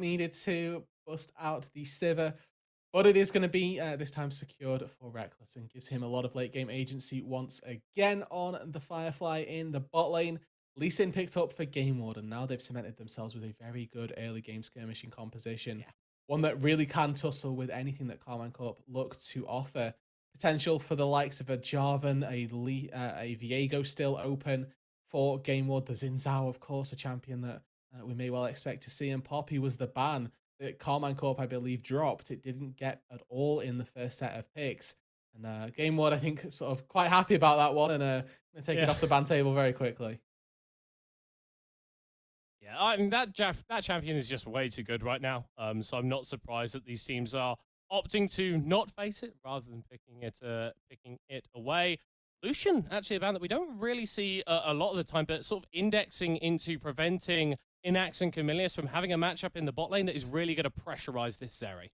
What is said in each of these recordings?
needed to bust out the Sivir. But it is going to be this time secured for Reckless and gives him a lot of late game agency once again on the Firefly in the bot lane. Lee Sin picked up for GameWard, and now they've cemented themselves with a very good early game skirmishing composition. Yeah. One that really can tussle with anything that Karmine Corp look to offer. Potential for the likes of a Jarvan, a Viego still open for GameWard. The Xin of course, a champion that we may well expect to see. And Poppy was the ban that Karmine Corp, I believe, dropped. It didn't get at all in the first set of picks. And GameWard, I think, sort of quite happy about that one and going to take it off the ban table very quickly. Yeah, I mean, that champion is just way too good right now. So I'm not surprised that these teams are opting to not face it rather than picking it away. Lucian, actually, a ban that we don't really see a lot of the time, but sort of indexing into preventing Inax and Camilius from having a matchup in the bot lane that is really going to pressurize this Zeri.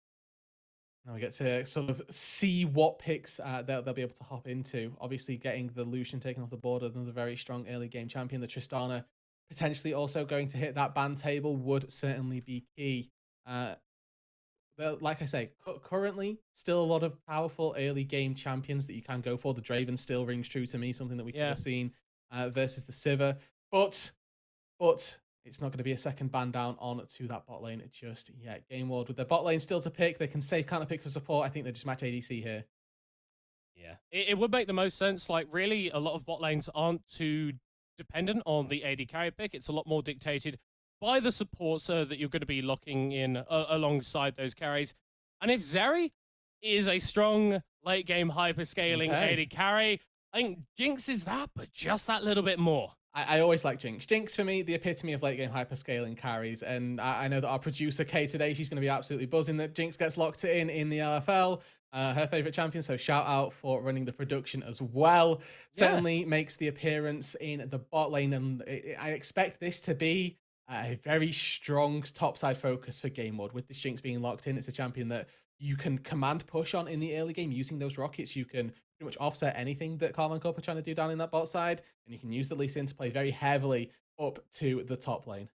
Now we get to sort of see what picks they'll be able to hop into. Obviously, getting the Lucian taken off the board, another very strong early game champion. The Tristana potentially also going to hit that ban table would certainly be key. Like I say, currently still a lot of powerful early game champions that you can go for. The Draven still rings true to me, something that we could have seen versus the Sivir. But it's not going to be a second ban down on to that bot lane just yet. GameWard with their bot lane still to pick. They can save counter pick for support. I think they just match ADC here. Yeah, it would make the most sense. Like, really, a lot of bot lanes aren't too dependent on the AD carry pick. It's a lot more dictated by the support so that you're going to be locking in alongside those carries. And if Zeri is a strong late game hyper-scaling AD carry, I think Jinx is that, but just that little bit more. I always like Jinx. Jinx, for me, the epitome of late game hyper-scaling carries. And I know that our producer, Kay, today, she's going to be absolutely buzzing that Jinx gets locked in the LFL. Her favorite champion, so shout out for running the production as well. Certainly makes the appearance in the bot lane, and I expect this to be a very strong topside focus for GameWard. With the Jinx being locked in, it's a champion that you can command push on in the early game using those rockets. You can pretty much offset anything that Karmine Corp are trying to do down in that bot side, and you can use the Lee Sin to play very heavily up to the top lane.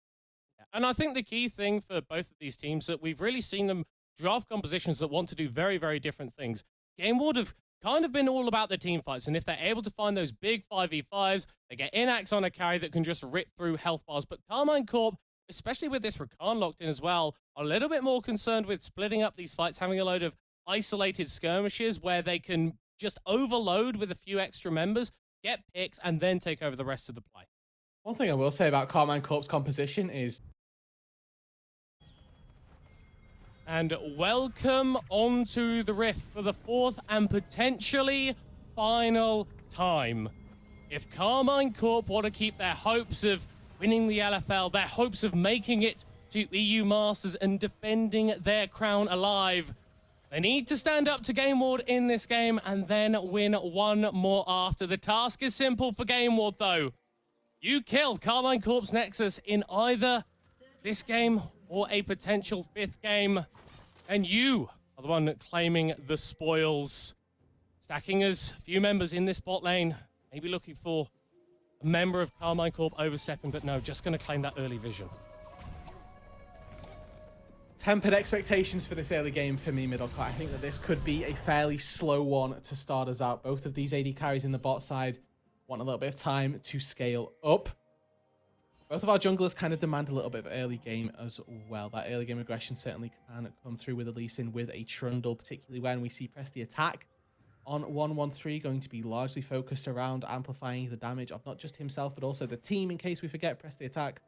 And I think the key thing for both of these teams that we've really seen them draft compositions that want to do very, very different things. GameWard have kind of been all about the team fights, and if they're able to find those big 5v5s, they get Inax on a carry that can just rip through health bars. But Karmine Corp, especially with this Rakan locked in as well, are a little bit more concerned with splitting up these fights, having a load of isolated skirmishes where they can just overload with a few extra members, get picks, and then take over the rest of the play. One thing I will say about Karmine Corp's composition is... And welcome onto the Rift for the fourth and potentially final time. If Karmine Corp want to keep their hopes of winning the LFL, their hopes of making it to EU Masters and defending their crown alive, they need to stand up to GameWard in this game and then win one more after. The task is simple for GameWard, though. You kill Karmine Corp's Nexus in either this game or a potential fifth game, and you are the one claiming the spoils. Stacking as few members in this bot lane, maybe looking for a member of Karmine Corp overstepping, but no, just going to claim that early vision. Tempered expectations for this early game for me, Middlecourt. I think that this could be a fairly slow one to start us out. Both of these AD carries in the bot side want a little bit of time to scale up. Both of our junglers kind of demand a little bit of early game as well. That early game aggression certainly can come through with a Lee Sin with a Trundle, particularly when we see press the attack on 113 going to be largely focused around amplifying the damage of not just himself, but also the team. In case we forget, press the attack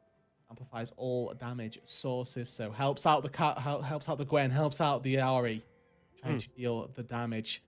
amplifies all damage sources, so helps out the Gwen, helps out the Ahri, trying to deal the damage.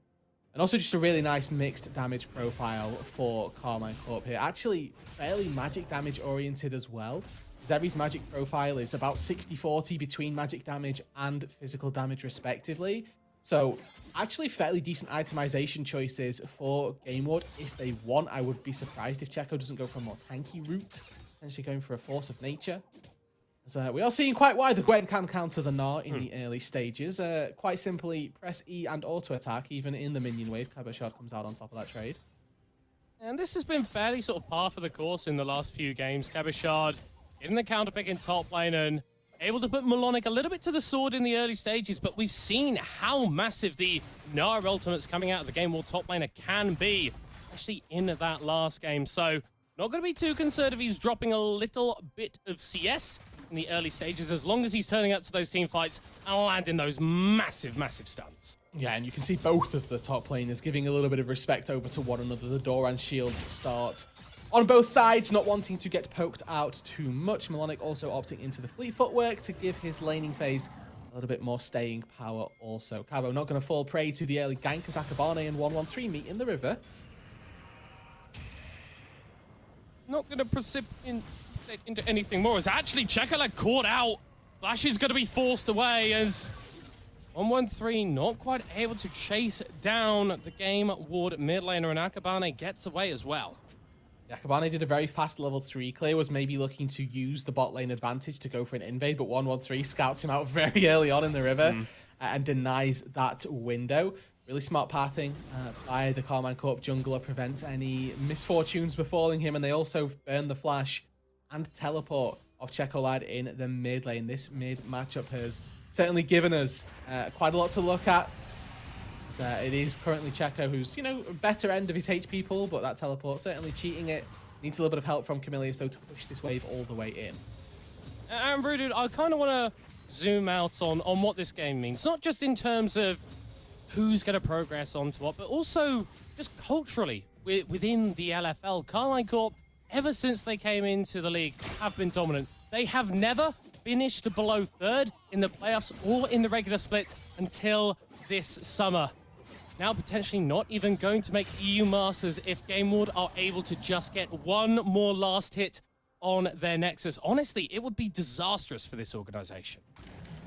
And also just a really nice mixed damage profile for Karmine Corp here. Actually, fairly magic damage oriented as well. Zeri's magic profile is about 60-40 between magic damage and physical damage respectively. So actually fairly decent itemization choices for GameWard if they want. I would be surprised if Checo doesn't go for a more tanky route, potentially going for a Force of Nature. As, we are seeing quite why the Gwen can counter the Gnar in the early stages. Quite simply, press E and auto attack, even in the minion wave. Cabochard comes out on top of that trade. And this has been fairly sort of par for the course in the last few games. Cabochard getting the counter pick in top lane, and able to put Melonic a little bit to the sword in the early stages, but we've seen how massive the Nara ultimates coming out of the GameWard top laner can be, especially in that last game. So not going to be too concerned if he's dropping a little bit of CS in the early stages, as long as he's turning up to those team fights and landing those massive, massive stuns. Yeah, and you can see both of the top laners giving a little bit of respect over to one another. The Doran shields start on both sides, not wanting to get poked out too much. Melonic also opting into the fleet footwork to give his laning phase a little bit more staying power also. Cabo not going to fall prey to the early gank as Akabane and 113 meet in the river. Not going to precipitate into anything more, as actually Checker caught out. Flash is going to be forced away as 113 not quite able to chase down the GameWard mid laner, and Akabane gets away as well. Akabane did a very fast level 3 clear, was maybe looking to use the bot lane advantage to go for an invade, but 113 scouts him out very early on in the river and denies that window. Really smart pathing by the Karmine Corp jungler prevents any misfortunes befalling him, and they also burn the flash and teleport of Checolad in the mid lane. This mid matchup has certainly given us quite a lot to look at. It is currently Checo who's, better end of his HP pool, but that teleport certainly cheating it. Needs a little bit of help from Camilius, though, to push this wave all the way in. And Rude, I kind of want to zoom out on what this game means. Not just in terms of who's going to progress onto what, but also just culturally within the LFL. Karmine Corp, ever since they came into the league, have been dominant. They have never finished below third in the playoffs or in the regular split until this summer. Now potentially not even going to make EU Masters if GameWard are able to just get one more last hit on their Nexus. Honestly, it would be disastrous for this organization.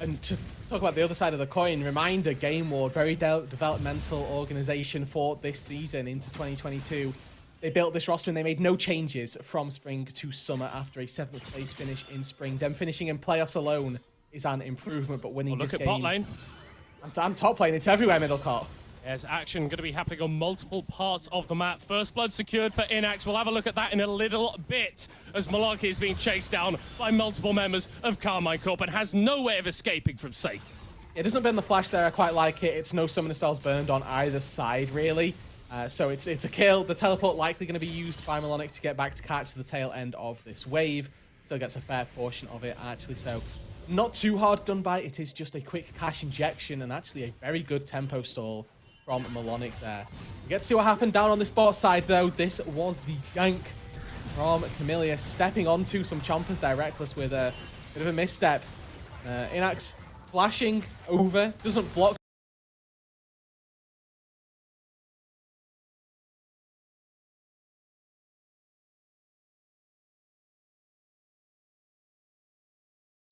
And to talk about the other side of the coin, reminder, GameWard, very developmental organization for this season into 2022. They built this roster and they made no changes from spring to summer after a 7th place finish in spring. Them finishing in playoffs alone is an improvement, but winning this game... Look at bot lane. I'm top lane, it's everywhere, middle court. There's action going to be happening on multiple parts of the map. First blood secured for Inax. We'll have a look at that in a little bit as Malarkey is being chased down by multiple members of Karmine Corp and has no way of escaping from safety. It doesn't burn the flash there, I quite like it. It's no summoner spells burned on either side, really. So it's a kill. The teleport likely going to be used by Melonic to get back to catch the tail end of this wave. Still gets a fair portion of it, actually, so not too hard done by. It is just a quick cash injection and actually a very good tempo stall from Melonic there. We get to see what happened down on this bot side, though. This was the gank from Camilius, stepping onto some chompers there, reckless with a bit of a misstep. Inax flashing over, doesn't block.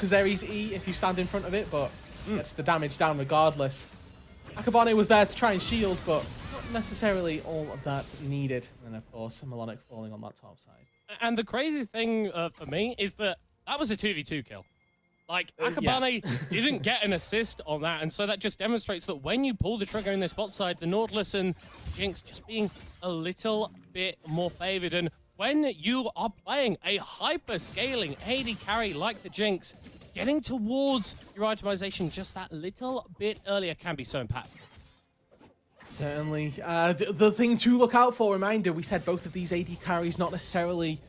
Xeri's E if you stand in front of it, but gets the damage down regardless. Akabane was there to try and shield, but not necessarily all of that needed. And of course, Melonic falling on that top side. And the crazy thing for me is that was a 2v2 kill. Like, Akabane didn't get an assist on that, and so that just demonstrates that when you pull the trigger in this bot side, the Nautilus and Jinx just being a little bit more favored. And when you are playing a hyper-scaling AD carry like the Jinx, getting towards your itemization just that little bit earlier can be so impactful. Certainly. The thing to look out for, reminder, we said both of these AD carries not necessarily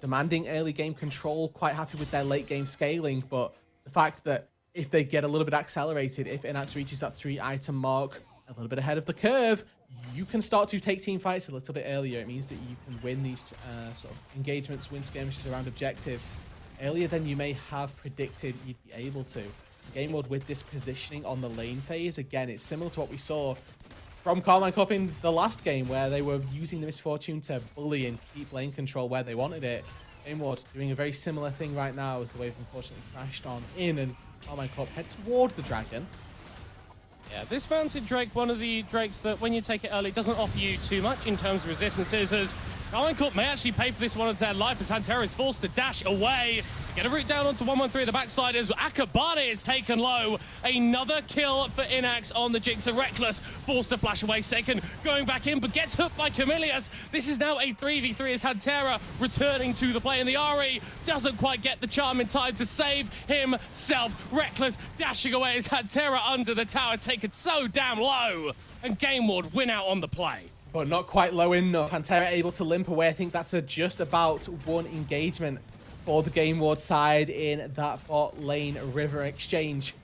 demanding early game control, quite happy with their late game scaling, but the fact that if they get a little bit accelerated, if Inax reaches that 3-item mark a little bit ahead of the curve, you can start to take team fights a little bit earlier. It means that you can win these sort of engagements, win skirmishes around objectives earlier than you may have predicted you'd be able to. GameWard with this positioning on the lane phase, again, it's similar to what we saw from Karmine Corp in the last game, where they were using the misfortune to bully and keep lane control where they wanted it. GameWard doing a very similar thing right now as the wave unfortunately crashed on in, and Karmine Corp head toward the dragon. Yeah, this mounted Drake, one of the Drakes that when you take it early, doesn't offer you too much in terms of resistances, as Karmine Corp may actually pay for this one of their life as Hantera is forced to dash away. Get a route down onto 113 at the backside as Akabane is taken low. Another kill for Inax on the Jinx, and Reckless forced to flash away. Second going back in, but gets hooked by Camilius. This is now a 3v3 as Hantera returning to the play, and the RE doesn't quite get the charm in time to save himself. Reckless dashing away as Hantera under the tower, taken so damn low, and GameWard win out on the play. But not quite low enough. Pantera able to limp away. I think that's just about one engagement for the GameWard side in that bot lane river exchange.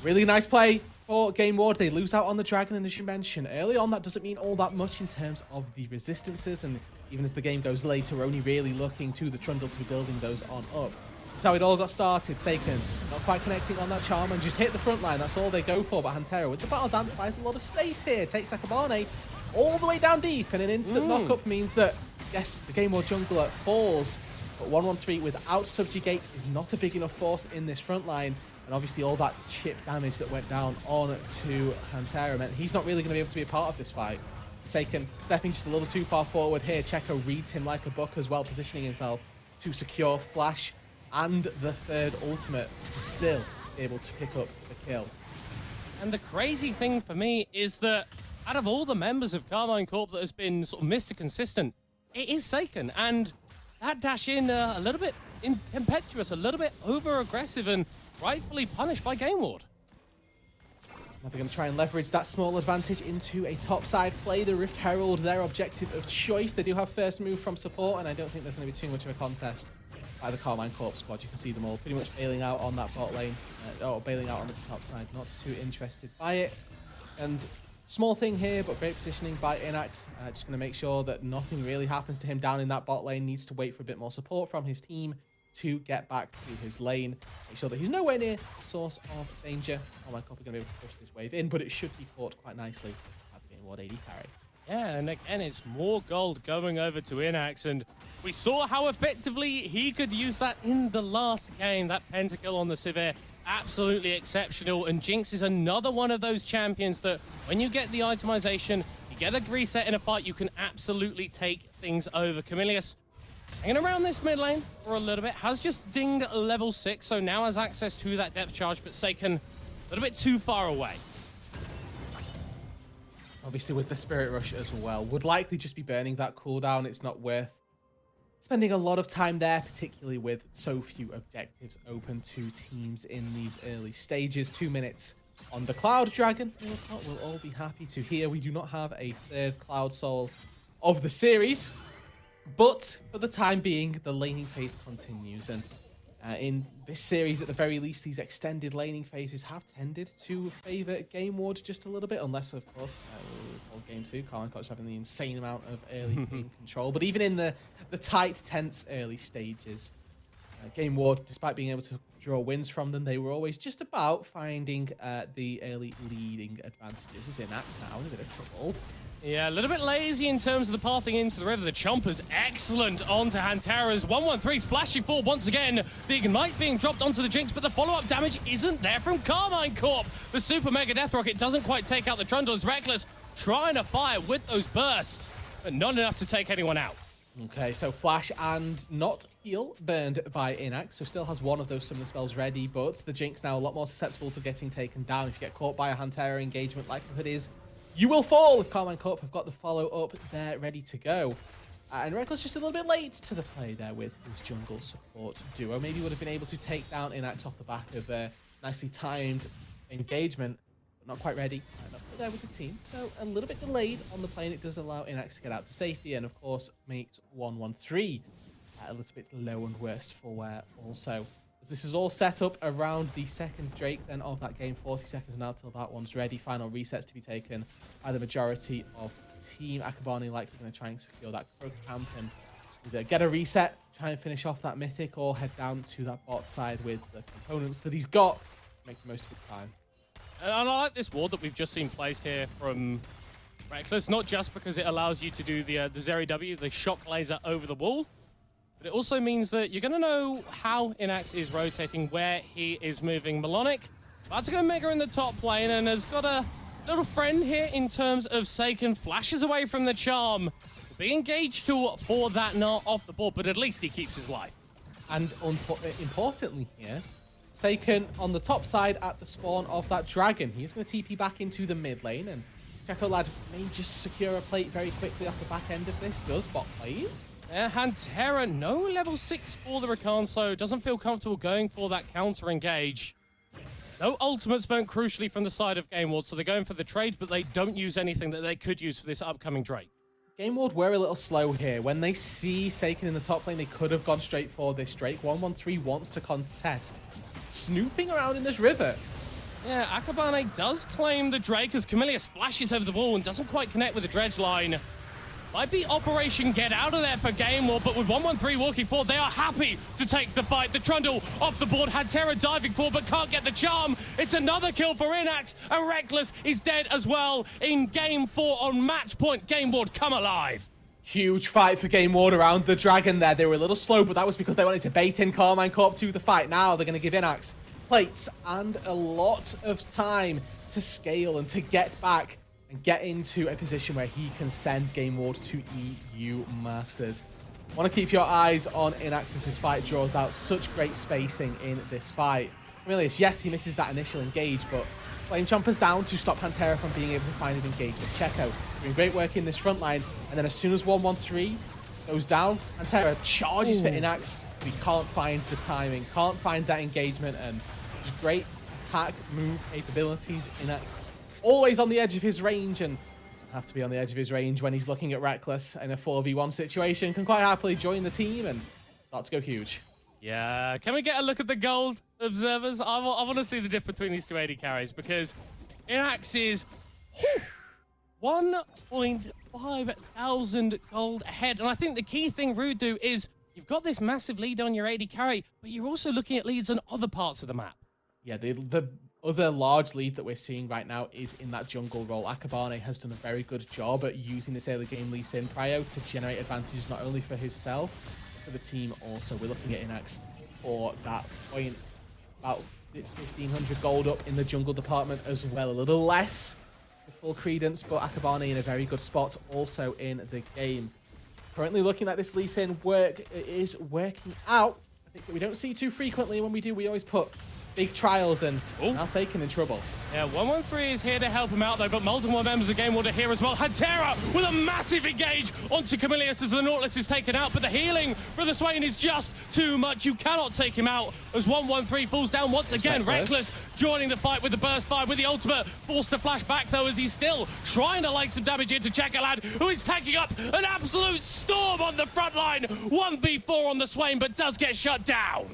Really nice play for GameWard. They lose out on the dragon, and as you mentioned early on, that doesn't mean all that much in terms of the resistances, and even as the game goes later, we're only really looking to the Trundle to be building those on up. That's how it all got started. Seiken not quite connecting on that charm and just hit the front line. That's all they go for, but Hantera with the battle dance buys a lot of space here. Takes Akabane all the way down deep, and an instant knock-up means that, yes, the GameWard jungler falls, but 113 without Subjugate is not a big enough force in this front line, and obviously all that chip damage that went down on to Hantera meant he's not really going to be able to be a part of this fight. Seiken stepping just a little too far forward here. Checo reads him like a book as well, positioning himself to secure Flash and the third ultimate to still be able to pick up the kill. And the crazy thing for me is that out of all the members of Karmine Corp that has been sort of Mr. Consistent, it is Seiken. And that dash in a little bit impetuous, a little bit over-aggressive, and rightfully punished by GameWard. Now they're going to try and leverage that small advantage into a topside play. The Rift Herald, their objective of choice. They do have first move from support, and I don't think there's going to be too much of a contest by the Karmine Corp squad. You can see them all pretty much bailing out on that bot lane, or bailing out on the top side, not too interested by it. And small thing here, but great positioning by Inax. Just going to make sure that nothing really happens to him down in that bot lane. Needs to wait for a bit more support from his team to get back to his lane. Make sure that he's nowhere near the source of danger. Karmine Corp are going to be able to push this wave in, but it should be caught quite nicely at the GameWard AD carry. Yeah, and again, it's more gold going over to Inax, and we saw how effectively he could use that in the last game. That pentakill on the Sivir, absolutely exceptional, and Jinx is another one of those champions that when you get the itemization, you get a reset in a fight, you can absolutely take things over. Camilius hanging around this mid lane for a little bit, has just dinged level 6, so now has access to that depth charge, but Seiken a little bit too far away. Obviously with the Spirit Rush as well, would likely just be burning that cooldown. It's not worth spending a lot of time there, particularly with so few objectives open to teams in these early stages. 2 minutes on the Cloud Dragon. We'll all be happy to hear we do not have a third Cloud Soul of the series. But for the time being, the laning phase continues. And in this series, at the very least, these extended laning phases have tended to favor GameWard just a little bit, unless, of course, game 2, Karmine Corp having the insane amount of early game control. But even in the tight, tense early stages, GameWard, despite being able to draw wins from them, they were always just about finding the early leading advantages. As Inax now in a bit of trouble. Yeah, a little bit lazy in terms of the pathing into the river. The Chompers excellent onto Hantera's 113 flashing forward once again. The Ignite being dropped onto the Jinx, but the follow-up damage isn't there from Karmine Corp. The Super Mega Death Rocket doesn't quite take out the Trundle as Reckless trying to fire with those bursts, but not enough to take anyone out. Okay, so Flash and not heal burned by Inax, so still has one of those summon spells ready, but the Jinx now a lot more susceptible to getting taken down. If you get caught by a Hantera engagement, likelihood is you will fall if Karmine Corp have got the follow-up there ready to go. And Reckless just a little bit late to the play there with his jungle support duo. Maybe would have been able to take down Inax off the back of a nicely timed engagement, but not quite ready. Not quite there with the team, so a little bit delayed on the plane. It does allow Inax to get out to safety, and of course makes 113 a little bit low and worse for wear also. This is all set up around the second Drake then of that game. 40 seconds now till that one's ready. Final resets to be taken by the majority of the team. Akabane likely going to try and secure that Croak camp and either get a reset, try and finish off that mythic, or head down to that bot side with the components that he's got. Make the most of his time. And I like this ward that we've just seen placed here from Reckless, not just because it allows you to do the Zeri W, the shock laser over the wall, but it also means that you're going to know how Inax is rotating, where he is moving. Melonic about to go Mega in the top lane and has got a little friend here in terms of Seiken. Flashes away from the charm. Big engage tool for that Gnar off the board, but at least he keeps his life. And importantly here, Seiken on the top side at the spawn of that dragon. He's going to TP back into the mid lane, and Checo Lad may just secure a plate very quickly off the back end of this. Does bot lane. Hantera, no level 6 for the Rakan, so doesn't feel comfortable going for that counter engage. No ultimates burnt crucially from the side of GameWard, so they're going for the trade, but they don't use anything that they could use for this upcoming Drake. GameWard were a little slow here. When they see Seiken in the top lane, they could have gone straight for this Drake. 113 wants to contest. Snooping around in this river. Yeah, Akabane does claim the Drake as Camillus flashes over the wall and doesn't quite connect with the dredge line. Might be Operation Get Out of there for GameWard, but with 113 walking forward, they are happy to take the fight. The Trundle off the board, Hantera diving forward, but can't get the charm. It's another kill for Inax, and Reckless is dead as well in Game 4 on match point. GameWard, come alive. Huge fight for GameWard around the dragon there. They were a little slow, but that was because they wanted to bait in Karmine Corp to the fight. Now they're going to give Inax plates and a lot of time to scale and to get back and get into a position where he can send GameWard to EU Masters. Want to keep your eyes on Inax as this fight draws out. Such great spacing in this fight. Camillus, yes, he misses that initial engage, but Flame Chompers down to stop Hantera from being able to find an engagement. Checo doing great work in this front line, and then as soon as 113 goes down, Hantera charges for Inax. We can't find the timing, can't find that engagement, and just great attack move capabilities. Inax always on the edge of his range, and doesn't have to be on the edge of his range when he's looking at Reckless in a 4v1 situation. Can quite happily join the team and start to go huge. Yeah, can we get a look at the gold observers? I want to see the difference between these two AD carries, because Inax is 1.5 thousand gold ahead. And I think the key thing, Rudu, is you've got this massive lead on your AD carry, but you're also looking at leads on other parts of the map. Yeah, the other large lead that we're seeing right now is in that jungle role. Akabane has done a very good job at using this early game Lee Sin Prio to generate advantages not only for himself, but for the team also. We're looking at Inax for that point. About 1,500 gold up in the jungle department as well. A little less for full credence, but Akabane in a very good spot also in the game. Currently looking at this Lee Sin work, it is working out. I think that we don't see too frequently. When we do, we always put big trials, and now Seiken in trouble. Yeah, 113 is here to help him out though, but multiple members of GameWard are here as well. Hantera with a massive engage onto Camillus as the Nautilus is taken out, but the healing for the Swain is just too much. You cannot take him out as 113 falls down once again. Reckless joining the fight with the burst fire with the ultimate, forced to flash back though as he's still trying to lay some damage into Chekalad, who is taking up an absolute storm on the front line. 1v4 on the Swain, but does get shut down.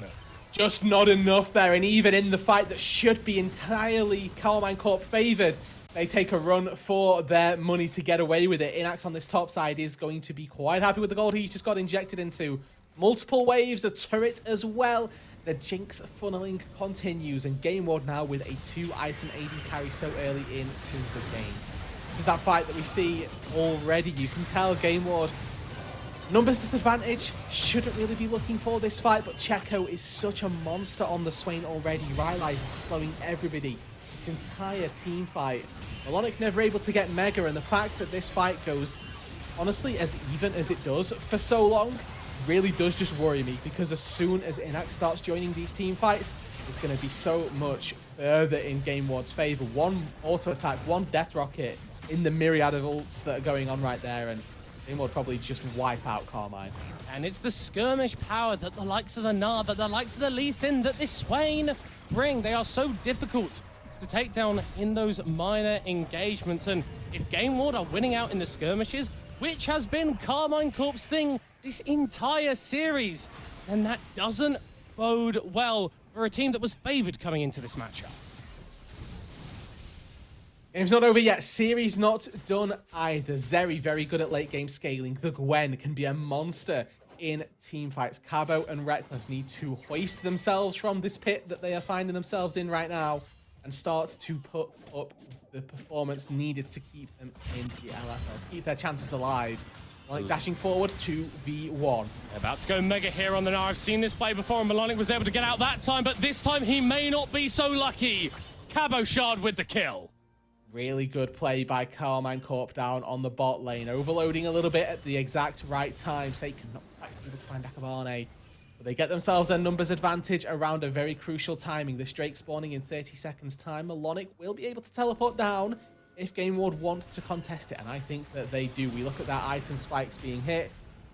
Just not enough there, and even in the fight that should be entirely Karmine Corp favoured, they take a run for their money to get away with it. Inax on this top side is going to be quite happy with the gold he's just got injected into. Multiple waves, a turret as well. The Jinx funneling continues, and GameWard now with a 2-item AD carry so early into the game. This is that fight that we see already. You can tell GameWard numbers disadvantage, shouldn't really be looking for this fight, but Checo is such a monster on the Swain already. Rylai's is slowing everybody. This entire team fight. Melonic never able to get Mega, and the fact that this fight goes, honestly, as even as it does for so long, really does just worry me, because as soon as Inax starts joining these team fights, it's going to be so much further in GameWard's favor. One auto attack, one death rocket in the myriad of ults that are going on right there, and GameWard probably just wipe out Karmine. And it's the skirmish power that the likes of the Gnar, that the likes of the Lee Sin, that this Swain bring. They are so difficult to take down in those minor engagements. And if GameWard are winning out in the skirmishes, which has been Karmine Corp's thing this entire series, then that doesn't bode well for a team that was favored coming into this matchup. Game's not over yet. Series not done either. Zeri very good at late game scaling. The Gwen can be a monster in team fights. Cabo and Reckless need to hoist themselves from this pit that they are finding themselves in right now and start to put up the performance needed to keep them in the LFL, keep their chances alive. Melonic dashing forward 2v1. About to go mega here on the Gnar. I've seen this play before, and Melonic was able to get out that time, but this time he may not be so lucky. Cabo Shard with the kill. Really good play by Karmine Corp down on the bot lane. Overloading a little bit at the exact right time. Seiken not quite able to find Karmine. But they get themselves a numbers advantage around a very crucial timing. This Drake spawning in 30 seconds time. Melonic will be able to teleport down if GameWard wants to contest it. And I think that they do. We look at that item spikes being hit.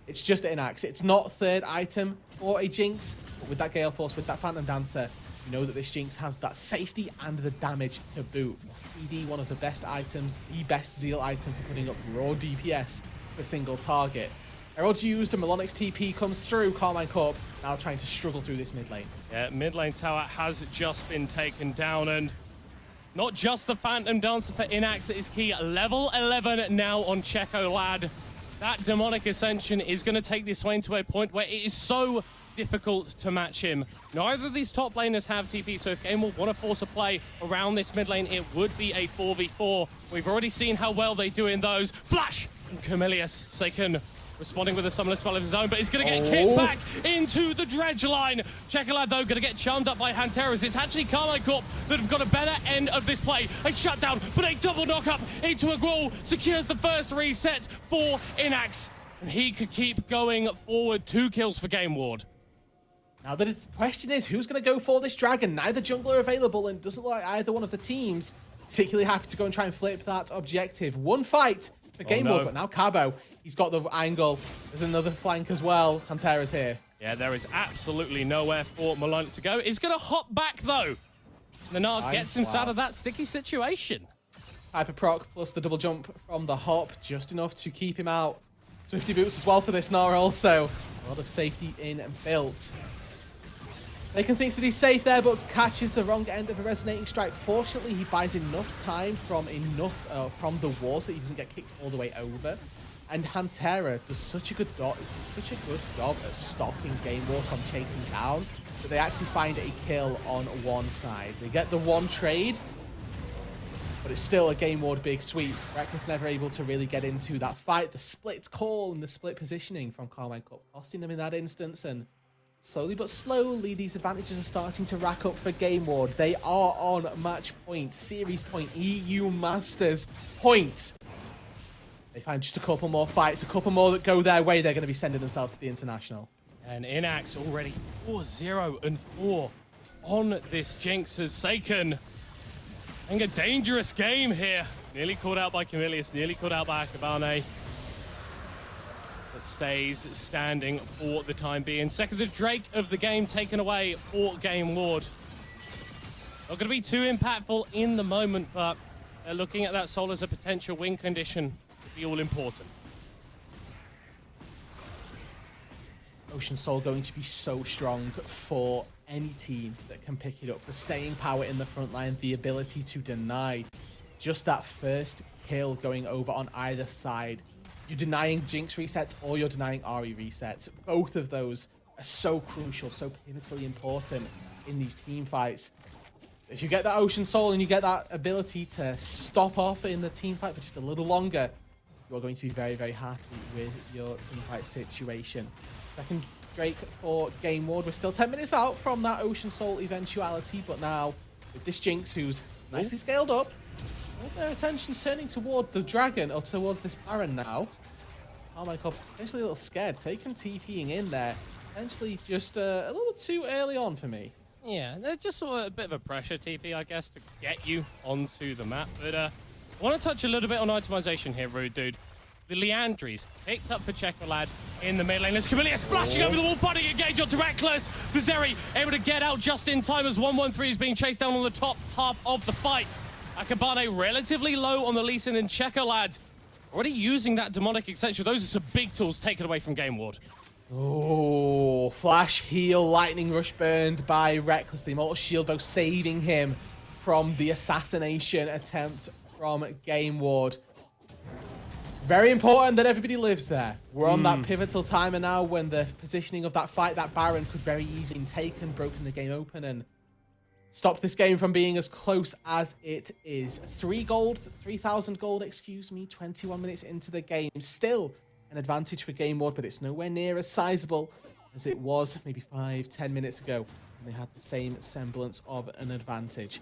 It's just an axe. It's not third item for a Jinx. But with that Gale Force, with that Phantom Dancer, you know that this Jinx has that safety and the damage to boot. 3D, one of the best items, the best Zeal item for putting up raw DPS for single target. Herald's used and Melonic's TP comes through. Karmine Corp now trying to struggle through this mid lane. Yeah, mid lane tower has just been taken down, and not just the Phantom Dancer for Inax that is key. Level 11 now on Checo Lad. That Demonic Ascension is going to take this lane to a point where it is so difficult to match him. Neither of these top laners have TP, so if GameWard want to force a play around this mid lane, it would be a 4v4. We've already seen how well they do in those. Flash! And Camilius, Seiken responding with a summoner spell of his own, but he's going to get kicked back into the dredge line. Checolad, though, going to get charmed up by Hanteras. It's actually Karmine Corp that have got a better end of this play. A shutdown, but a double knock-up into a wall secures the first reset for Inax. And he could keep going forward. 2 kills for GameWard. Now the question is, who's going to go for this dragon? Neither jungler available, and it doesn't look like either one of the teams particularly happy to go and try and flip that objective. One fight for GameWard, but now Cabo, he's got the angle. There's another flank as well. Pantera's here. Yeah, there is absolutely nowhere for Malone to go. He's going to hop back, though. Nanar gets him out of that sticky situation. Hyper proc plus the double jump from the hop, just enough to keep him out. Swifty boots as well for this Nara also. A lot of safety in built. Seiken thinks that he's safe there, but catches the wrong end of a resonating strike. Fortunately, he buys enough time from the walls that he doesn't get kicked all the way over. And Hantera does such a good job at stopping GameWard from chasing down that they actually find a kill on one side. They get the one trade, but it's still a GameWard big sweep. Reckless never able to really get into that fight. The split call and the split positioning from Karmine Corp costing them in that instance, and slowly but slowly, these advantages are starting to rack up for GameWard. They are on match point, series point, EU Masters point. They find just a couple more fights, a couple more that go their way. They're going to be sending themselves to the International. And Inax already 4-0-4 on this Jinx as Seiken. Having a dangerous game here. Nearly caught out by Camilius, nearly caught out by Akabane. Stays standing for the time being. Second, the Drake of the game taken away for GameWard. Not going to be too impactful in the moment, but they're looking at that Soul as a potential win condition to be all important. Ocean Soul going to be so strong for any team that can pick it up. The staying power in the front line, the ability to deny just that first kill going over on either side. You're denying Jinx resets or you're denying Ahri resets. Both of those are so crucial, so pivotally important in these team fights. If you get that Ocean Soul and you get that ability to stop off in the team fight for just a little longer, you're going to be very, very happy with your team fight situation. Second Drake for GameWard. We're still 10 minutes out from that Ocean Soul eventuality, but now with this Jinx who's nicely scaled up, their attention's turning toward the dragon, or towards this Baron now. Oh my god, potentially a little scared. Seiken TPing in there. Potentially just a little too early on for me. Yeah, just sort of a bit of a pressure TP, I guess, to get you onto the map. But I want to touch a little bit on itemization here, Rude Dude. The Leandries picked up for Checolad in the mid lane. There's Camilius splashing over the wall, fighting engage onto Reckless. The Zeri able to get out just in time as 113 is being chased down on the top half of the fight. Akabane relatively low on the Lee Sin and Checolad. Already using that demonic extension. Those are some big tools taken away from GameWard. Oh, flash heal, lightning rush burned by Reckless. The immortal shield bow saving him from the assassination attempt from GameWard. Very important that everybody lives there. We're on that pivotal timer now when the positioning of that fight, that Baron could very easily be taken, broken the game open, and stop this game from being as close as it is. 3,000 gold, excuse me, 21 minutes into the game. Still an advantage for GameWard, but it's nowhere near as sizable as it was maybe 5-10 minutes ago when they had the same semblance of an advantage.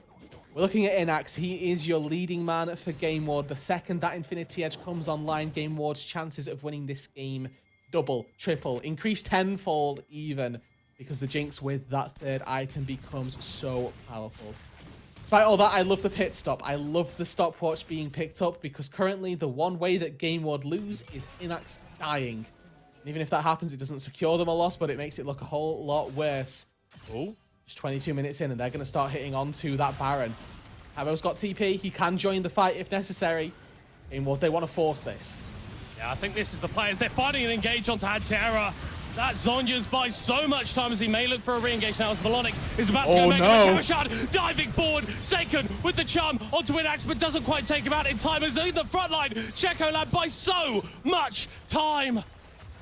We're looking at Inax. He is your leading man for GameWard. The second that Infinity Edge comes online, GameWard's chances of winning this game double, triple, increase tenfold even, because the Jinx with that third item becomes so powerful. Despite all that, I love the pit stop. I love the stopwatch being picked up, because currently the one way that GameWard lose is Inax dying. And even if that happens, it doesn't secure them a loss, but it makes it look a whole lot worse. Oh. Just 22 minutes in, and they're going to start hitting onto that Baron. Cabo's got TP. He can join the fight if necessary. GameWard, they want to force this. Yeah, I think this is the play as they're fighting an engage onto Hatera. That Zonya's buys so much time as he may look for a re-engage now as Malonic is about to go make a shot. Diving forward, Seiken with the charm onto Inax, but doesn't quite take him out in time as in the front line. Checolad buys so much time.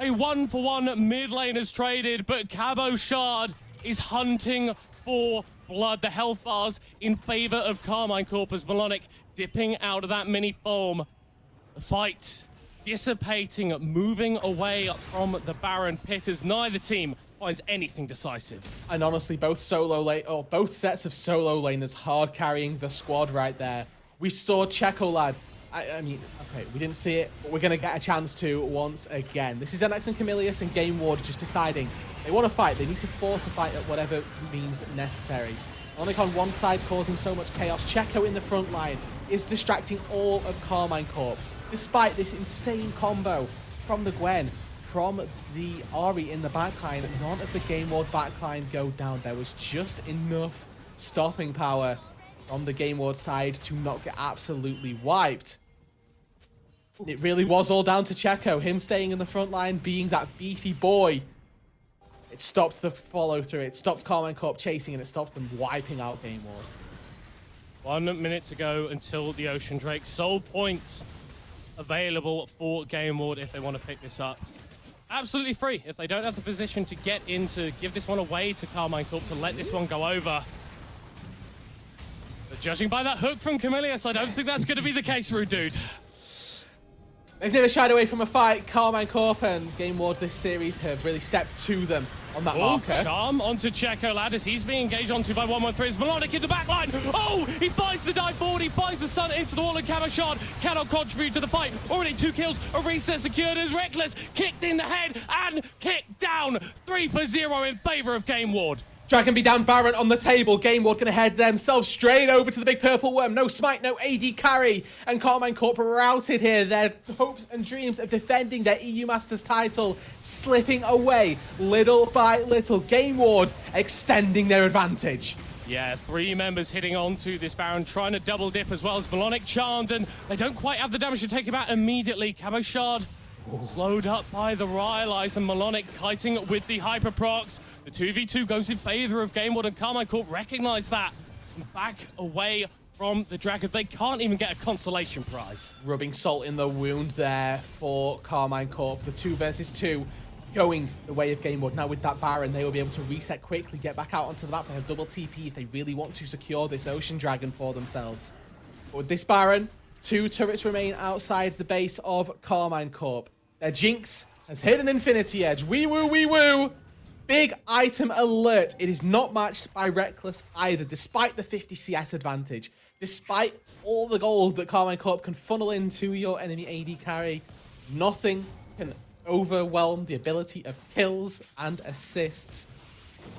A 1-for-1 mid lane is traded, but Cabo Shard is hunting for blood. The health bars in favor of Karmine Corp as Malonic dipping out of that mini foam. The fight dissipating, moving away from the Baron pit as neither team finds anything decisive. And honestly, both sets of solo laners hard carrying the squad right there. We saw Checolad. I mean, okay, we didn't see it, but we're going to get a chance to once again. This is NX and Camilius and GameWard just deciding they want to fight. They need to force a fight at whatever means necessary. Malonic on one side causing so much chaos. Checo in the front line is distracting all of Karmine Corp. Despite this insane combo from the Gwen, from the Ahri in the backline, none of the GameWard backline go down. There was just enough stopping power from the GameWard side to not get absolutely wiped. It really was all down to Checo, him staying in the front line, being that beefy boy. It stopped the follow through, it stopped Karmine Corp chasing, and it stopped them wiping out GameWard. 1 minute to go until the Ocean Drake. Soul points available for GameWard if they want to pick this up. Absolutely free if they don't have the position to get in to give this one away to Karmine Corp to let this one go over. But judging by that hook from Camilius, I don't think that's going to be the case, Rude Dude. They've never shied away from a fight. Karmine Corp and GameWard this series have really stepped to them on that marker. Charm onto Checolad as he's being engaged onto by 113. Malonic in the back line. Oh, he finds the dive forward. He finds the stun into the wall, and Cabo Shard cannot contribute to the fight. Already 2 kills. A reset secured as Reckless kicked in the head and kicked down. 3-0 in favor of GameWard. Dragon be down Baron on the table. GameWard gonna head themselves straight over to the big purple worm. No smite, no AD carry. And Karmine Corp routed here. Their hopes and dreams of defending their EU Masters title slipping away little by little. GameWard extending their advantage. Yeah, 3 members hitting onto this Baron, trying to double dip as well as Malonic charmed, and they don't quite have the damage to take him out immediately. Cabo Shard slowed up by the Rylai's, and Malonic kiting with the Hyperprocs. The 2v2 goes in favor of GameWard, and Karmine Corp recognize that and back away from the Dragon. They can't even get a consolation prize. Rubbing salt in the wound there for Karmine Corp. The 2 versus 2 going the way of GameWard. Now with that Baron, they will be able to reset quickly, get back out onto the map. They have double TP if they really want to secure this Ocean Dragon for themselves. But with this Baron, 2 turrets remain outside the base of Karmine Corp. Their Jinx has hit an Infinity Edge. Wee woo, wee woo. Big item alert. It is not matched by Reckless either, despite the 50 CS advantage. Despite all the gold that Karmine Corp can funnel into your enemy AD carry, nothing can overwhelm the ability of kills and assists.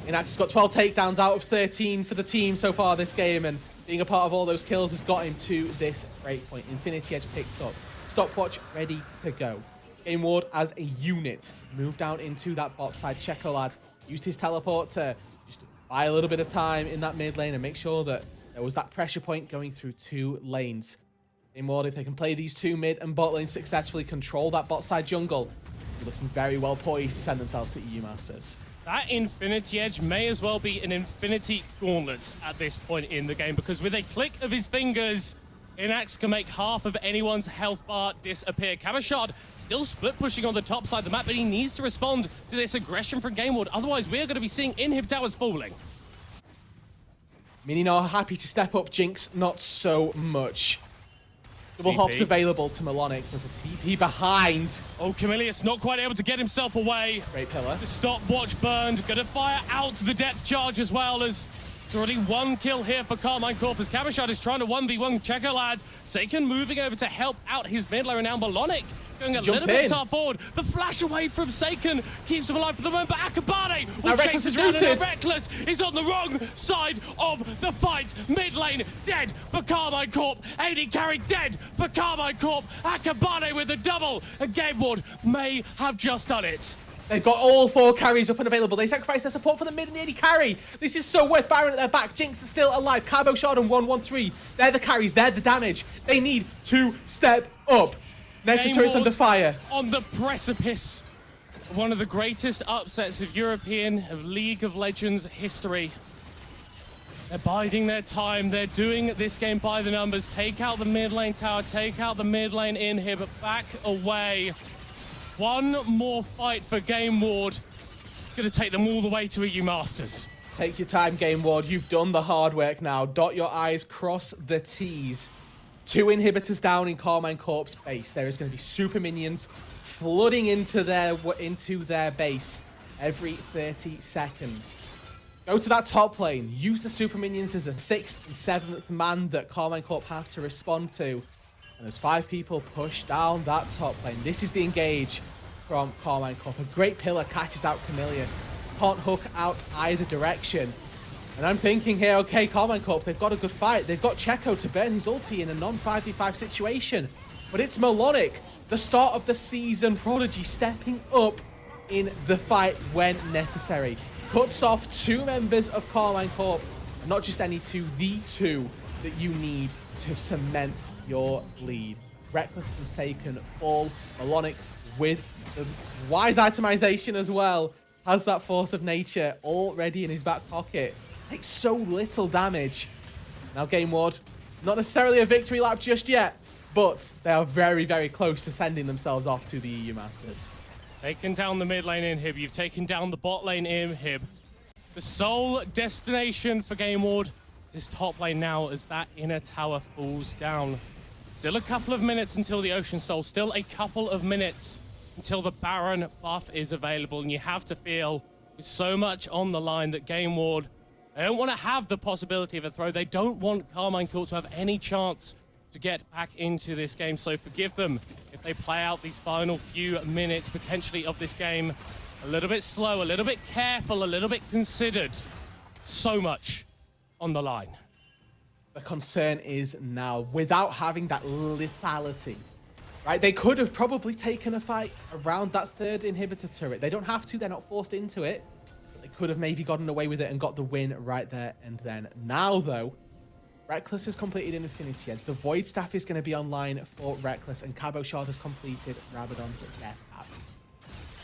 Inax has got 12 takedowns out of 13 for the team so far this game, and being a part of all those kills has got him to this breakpoint. Infinity Edge picked up. Stopwatch ready to go. GameWard as a unit moved down into that bot side. Checolad used his teleport to just buy a little bit of time in that mid lane and make sure that there was that pressure point going through 2 lanes. GameWard, if they can play these 2 mid and bot lanes successfully, control that bot side jungle, they're looking very well poised to send themselves to EU Masters. That Infinity Edge may as well be an Infinity Gauntlet at this point in the game, because with a click of his fingers, Inax can make half of anyone's health bar disappear. Cabo Shard still split pushing on the top side of the map, but he needs to respond to this aggression from GameWard. Otherwise, we're going to be seeing inhib towers falling. Mini are happy to step up. Jinx, not so much. Double TP. hops available to Malonic. There's a TP behind. Oh, Camilius not quite able to get himself away. Great pillar. The stopwatch burned. Going to fire out the depth charge as well as It's already 1 kill here for Karmine Corp as Kamashad is trying to 1v1 Checo lads. Seiken moving over to help out his mid laner now. Malonic going a little bit tough forward. The flash away from Seiken keeps him alive for the moment, but Akabane will chase him down, and Reckless is on the wrong side of the fight. Mid lane dead for Karmine Corp. AD carry dead for Karmine Corp. Akabane with the double, and GameWard may have just done it. They've got all 4 carries up and available. They sacrifice their support for the mid and the AD carry. This is so worth Baron at their back. Jinx is still alive. Carbo Shard and 1-1-3. They're the carries. They're the damage. They need to step up. Nexus turret's under fire. On the precipice of one of the greatest upsets of League of Legends history. They're biding their time. They're doing this game by the numbers. Take out the mid lane tower. Take out the mid lane inhib. Back away. One more fight for GameWard. It's going to take them all the way to EU Masters. Take your time, GameWard. You've done the hard work now. Dot your I's, cross the T's. 2 inhibitors down in Karmine Corp's base. There is going to be super minions flooding into their base every 30 seconds. Go to that top lane. Use the super minions as a 6th and 7th man that Karmine Corp have to respond to. And as 5 people push down that top lane, this is the engage from Karmine Corp. A great pillar catches out Camilius. Can't hook out either direction. And I'm thinking here, okay, Karmine Corp, they've got a good fight. They've got Checo to burn his ulti in a non-5v5 situation. But it's Malonic, the start of the season prodigy, stepping up in the fight when necessary. Cuts off 2 members of Karmine Corp. Not just any 2, the 2 that you need to cement your lead. Reckless and Seiken fall. Malonic with the wise itemization as well has that force of nature already in his back pocket. Takes so little damage. Now GameWard, not necessarily a victory lap just yet, but they are very, very close to sending themselves off to the EU Masters. Taken down the mid lane inhib. You've taken down the bot lane inhib. The sole destination for GameWard is top lane now as that inner tower falls down. Still a couple of minutes until the Ocean Soul. Still a couple of minutes until the Baron buff is available. And you have to feel with so much on the line that GameWard, they don't want to have the possibility of a throw. They don't want Karmine Corp to have any chance to get back into this game. So forgive them if they play out these final few minutes potentially of this game a little bit slow, a little bit careful, a little bit considered. So much on the line. The concern is now, without having that lethality, right? They could have probably taken a fight around that 3rd inhibitor turret. They don't have to, they're not forced into it. But they could have maybe gotten away with it and got the win right there and then. Now, though, Reckless has completed an Infinity Edge. The Void Staff is going to be online for Reckless, and Cabo Shard has completed Rabadon's Death Cap.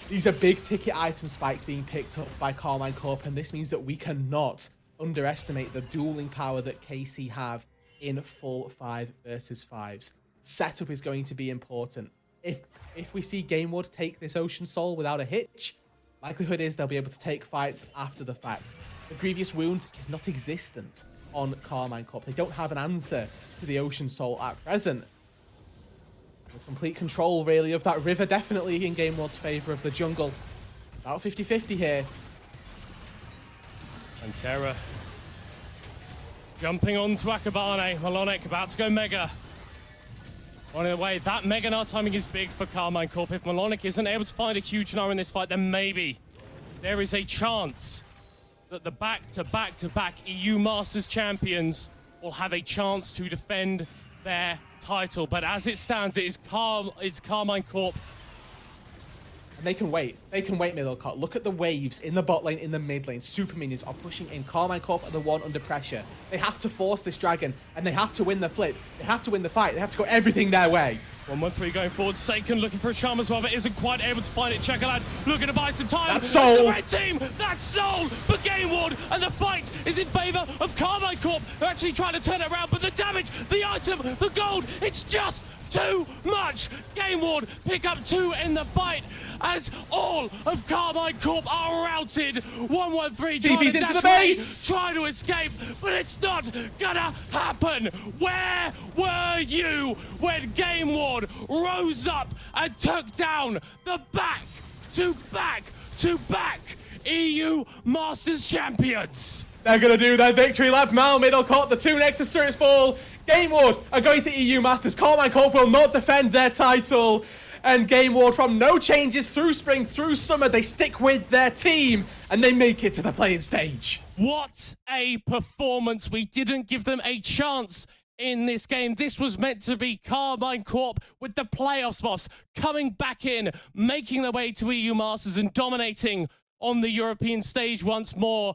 These are big ticket item spikes being picked up by Karmine Corp, and this means that we cannot underestimate the dueling power that KC have in full 5 versus 5s. Setup is going to be important. If we see GameWard take this Ocean Soul without a hitch, likelihood is they'll be able to take fights after the fact. The Grievous Wounds is not existent on Karmine Corp. They don't have an answer to the Ocean Soul at present. With complete control, really, of that river, definitely in GameWard's favor of the jungle. About 50-50 here. And Terra jumping onto Akabane. Malonic about to go Mega. On the way, that Mega Gnar timing is big for Karmine Corp. If Malonic isn't able to find a huge Gnar in this fight, then maybe there is a chance that the back-to-back EU Masters champions will have a chance to defend their title. But as it stands, it's Karmine Corp. And they can wait. They can wait, Middlecott. Look at the waves in the bot lane, in the mid lane. Super minions are pushing in. Karmine Corp are the one under pressure. They have to force this dragon, and they have to win the flip. They have to win the fight. They have to go everything their way. 1-1-3 going forward. Seiken looking for a charm as well, but isn't quite able to find it. Checkerlad looking to buy some time. That's Soul. The red team. That's Soul for GameWard, and the fight is in favor of Karmine Corp. They're actually trying to turn it around, but the damage, the item, the gold, it's just too much. GameWard pick up 2 in the fight as all of Karmine Corp are routed. 1-1-3 trying to into the away, base. trying to escape, but it's not gonna happen. Where were you when GameWard rose up and took down the back-to-back EU Masters champions? They're going to do their victory lap. Mal middle court. The two Nexus turrets fall. GameWard are going to EU Masters. Karmine Corp will not defend their title. And GameWard, from no changes through spring, through summer, they stick with their team and they make it to the playing stage. What a performance. We didn't give them a chance in this game. This was meant to be Karmine Corp with the playoff spots coming back in, making their way to EU Masters and dominating on the European stage once more.